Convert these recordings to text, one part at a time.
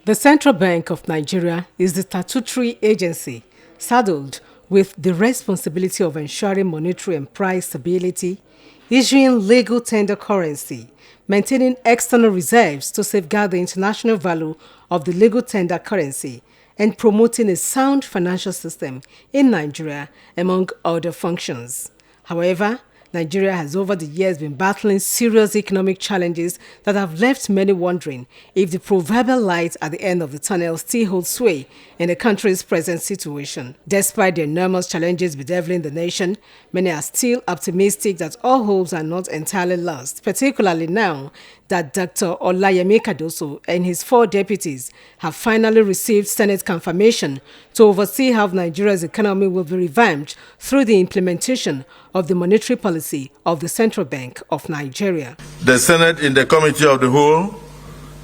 The Central Bank of Nigeria is the statutory agency saddled with the responsibility of ensuring monetary and price stability, issuing legal tender currency, maintaining external reserves to safeguard the international value of the legal tender currency, and promoting a sound financial system in Nigeria, among other functions. However, Nigeria has over the years been battling serious economic challenges that have left many wondering if the proverbial light at the end of the tunnel still holds sway in the country's present situation. Despite the enormous challenges bedeviling the nation, many are still optimistic that all hopes are not entirely lost, particularly now that Dr. Olayemi Cardoso and his 4 deputies have finally received Senate confirmation to oversee how Nigeria's economy will be revamped through the implementation of the monetary policy of the Central Bank of Nigeria. The Senate, in the Committee of the Whole,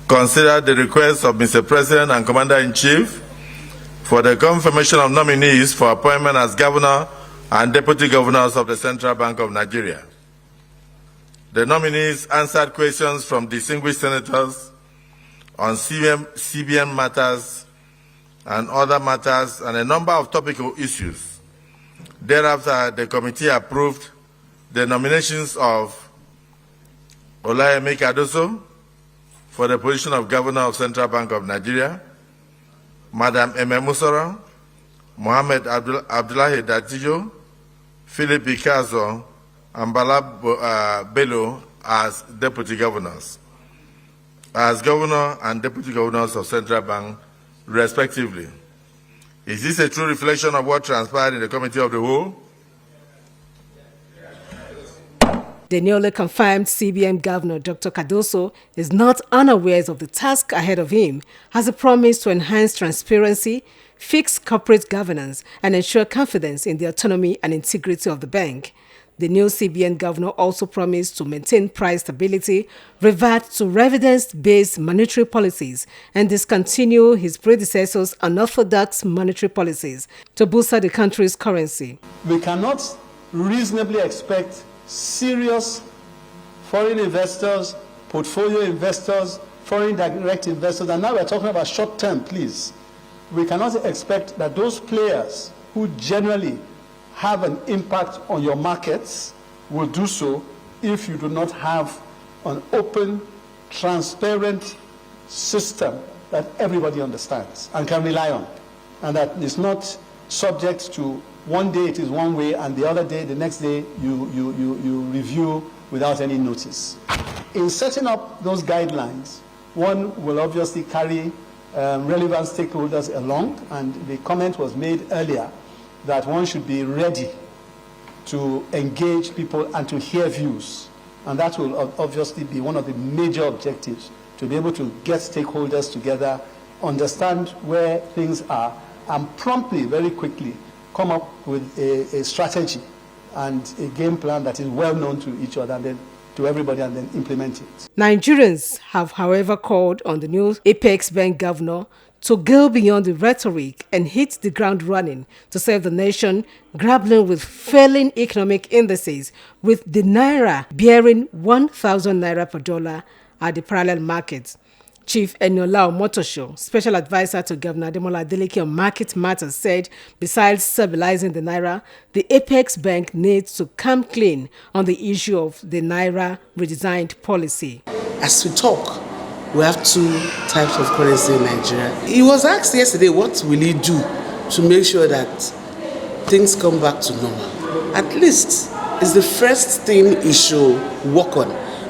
considered the request of Mr. President and Commander-in-Chief for the confirmation of nominees for appointment as Governor and Deputy Governors of the Central Bank of Nigeria. The nominees answered questions from distinguished senators on CBN matters and other matters and a number of topical issues. Thereafter, the committee approved the nominations of Olayemi Cardoso for the position of Governor of Central Bank of Nigeria, Madam Eme Musora, Mohammed Abdullahi Datijo, Philip Picasso, and Bala Bello as Deputy Governors, as Governor and Deputy Governors of Central Bank, respectively. Is this a true reflection of what transpired in the Committee of the Whole? The newly confirmed CBN Governor, Dr. Cardoso, is not unaware of the task ahead of him, as he promised to enhance transparency, fix corporate governance, and ensure confidence in the autonomy and integrity of the bank. The new CBN governor also promised to maintain price stability, revert to evidence-based monetary policies, and discontinue his predecessors' unorthodox monetary policies to boost the country's currency. We cannot reasonably expect serious foreign investors, portfolio investors, foreign direct investors, and now we're talking about short-term, please. We cannot expect that those players who generally have an impact on your markets will do so if you do not have an open, transparent system that everybody understands and can rely on, and that is not subject to one day it is one way and the other day, the next day, you review without any notice. In setting up those guidelines, one will obviously carry relevant stakeholders along, and the comment was made earlier that one should be ready to engage people and to hear views. And that will obviously be one of the major objectives, to be able to get stakeholders together, understand where things are, and promptly, very quickly, come up with a strategy and a game plan that is well known to each other and then to everybody, and then implement it. Nigerians have, however, called on the new Apex Bank governor to go beyond the rhetoric and hit the ground running to save the nation, grappling with failing economic indices, with the naira bearing 1,000 naira per dollar at the parallel market. Chief Eniola Omotosho, special advisor to Governor Ademola Adeleke on market matters, said besides stabilizing the naira, the Apex Bank needs to come clean on the issue of the naira redesigned policy. As we talk, we have 2 types of currency in Nigeria. He was asked yesterday, what will he do to make sure that things come back to normal? At least it's the first thing he should work on.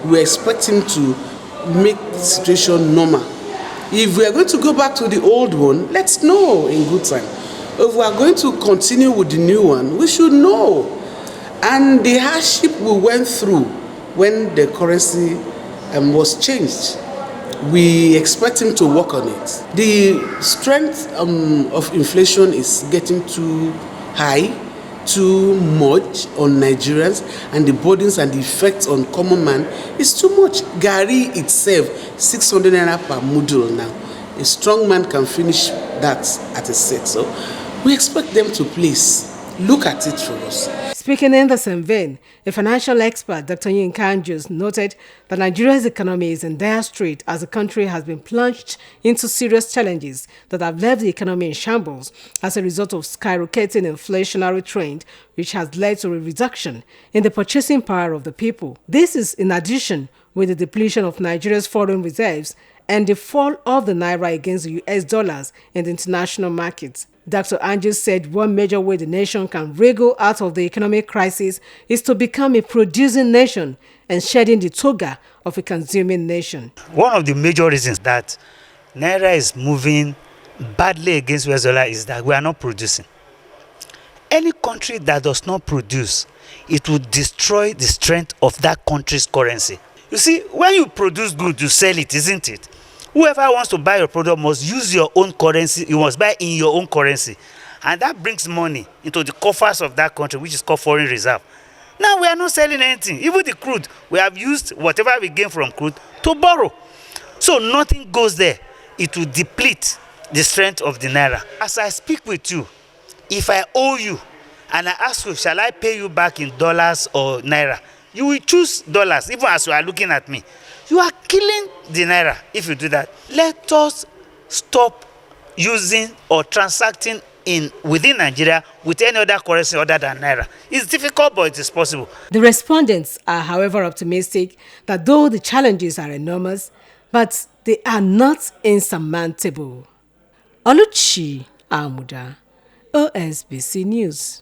We expect him to make the situation normal. If we are going to go back to the old one, let's know in good time. If we are going to continue with the new one, we should know. And the hardship we went through when the currency was changed, we expect him to work on it. The strength of inflation is getting too high, too much on Nigerians, and the burdens and the effects on common man is too much. Gari itself, 600 naira per module now. A strong man can finish that at a set. So we expect them to please look at it for us. Speaking in the same vein, a financial expert, Dr. Olayemi Cardoso, noted that Nigeria's economy is in dire strait as the country has been plunged into serious challenges that have left the economy in shambles as a result of skyrocketing inflationary trend, which has led to a reduction in the purchasing power of the people. This is in addition with the depletion of Nigeria's foreign reserves and the fall of the naira against the US dollars in the international markets. Dr. Cardoso said one major way the nation can wriggle out of the economic crisis is to become a producing nation and shedding the toga of a consuming nation. One of the major reasons that naira is moving badly against US dollar is that we are not producing. Any country that does not produce, it will destroy the strength of that country's currency. You see, when you produce goods, you sell it, isn't it? Whoever wants to buy your product must use your own currency. You must buy in your own currency. And that brings money into the coffers of that country, which is called foreign reserve. Now we are not selling anything. Even the crude, we have used whatever we gain from crude to borrow. So nothing goes there. It will deplete the strength of the naira. As I speak with you, if I owe you and I ask you, shall I pay you back in dollars or naira? You will choose dollars, even as you are looking at me. You are killing the naira if you do that. Let us stop using or transacting within Nigeria with any other currency other than naira. It's difficult, but it is possible. The respondents are, however, optimistic that though the challenges are enormous, but they are not insurmountable. Oluchi Amuda, OSBC News.